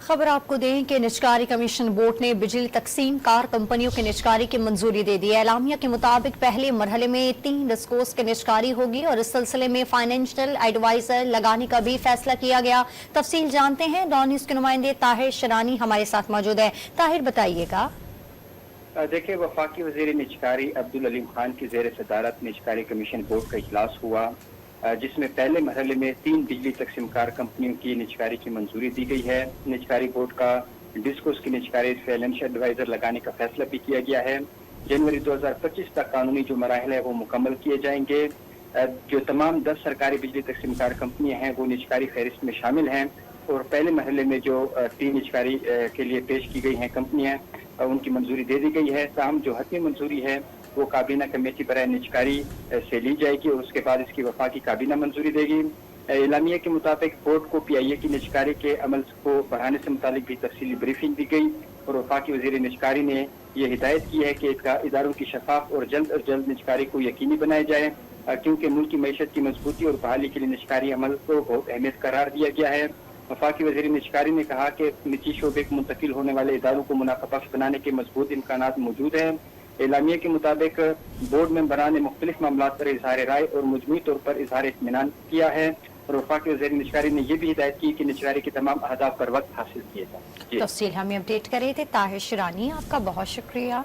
खबर आपको दें कि निजकारी कमीशन बोर्ड ने बिजली तकसीम कार कंपनियों की निजकारी की मंजूरी दे दी है। एलामिया के मुताबिक पहले मरहले में 3 डिस्कोस की निजकारी होगी और इस सिलसिले में फाइनेंशियल एडवाइजर लगाने का भी फैसला किया गया। तफसील जानते हैं, डॉन न्यूज के नुमाइंदे ताहिर शरानी हमारे साथ मौजूद है। ताहिर, बताइएगा। देखिए, वफाकी वज़ीर निजकारी अब्दुल अलीम खान की ज़ेर सदारत निजकारी कमीशन बोर्ड का इजलास हुआ, जिसमें पहले मरहले में 3 बिजली तकसीमकार कंपनियों की निजकारी की मंजूरी दी गई है। निजकारी बोर्ड का डिस्कोस की निजकारी फाइनेंशियल एडवाइजर लगाने का फैसला भी किया गया है। जनवरी 2025 तक कानूनी जो मराहल है वो मुकम्मल किए जाएंगे। जो तमाम 10 सरकारी बिजली तकसीमकार कंपनियां हैं वो निजकारी फहरिस्त में शामिल हैं और पहले मरहले में जो 3 निजकारी के लिए पेश की गई हैं कंपनियां, उनकी मंजूरी दे दी गई है। ताहम जो हतमी मंजूरी है वो काबीना कमेटी बराए निजकारी से ली जाएगी और उसके बाद इसकी वफाकी काबीना मंजूरी देगी। एलामिया के मुताबिक बोर्ड को PIA की निजकारी के अमल को बढ़ाने से मुतालिक भी तफसीली ब्रीफिंग दी गई और वफाकी वज़ीर निजकारी ने यह हिदायत की है कि इदारों की शफाफ और जल्द निजकारी को यकीनी बनाया जाए, क्योंकि मुल्क की मईशत की मजबूती और बहाली के लिए निजकारी अमल को बहुत अहमियत करार दिया गया है। वफाकी वज़ीर निजकारी ने कहा कि निजी शोबे को मुंतकिल होने वाले इदारों को मुनाफाबख्श बनाने के मजबूत इम्कानात मौजूद हैं। एलामिया के मुताबिक बोर्ड मेंबरान ने मुख्तलिफ मामलात पर इजहार राय और मजमूई तौर पर इजहार इत्मीनान किया है और वफाकी वज़ीर निजकारी ने यह भी हिदायत की कि निजकारी के तमाम अहदाफ पर वक्त हासिल किए जाए। तफसील हमें अपडेट करे थे ताहिर शरानी, आपका बहुत शुक्रिया।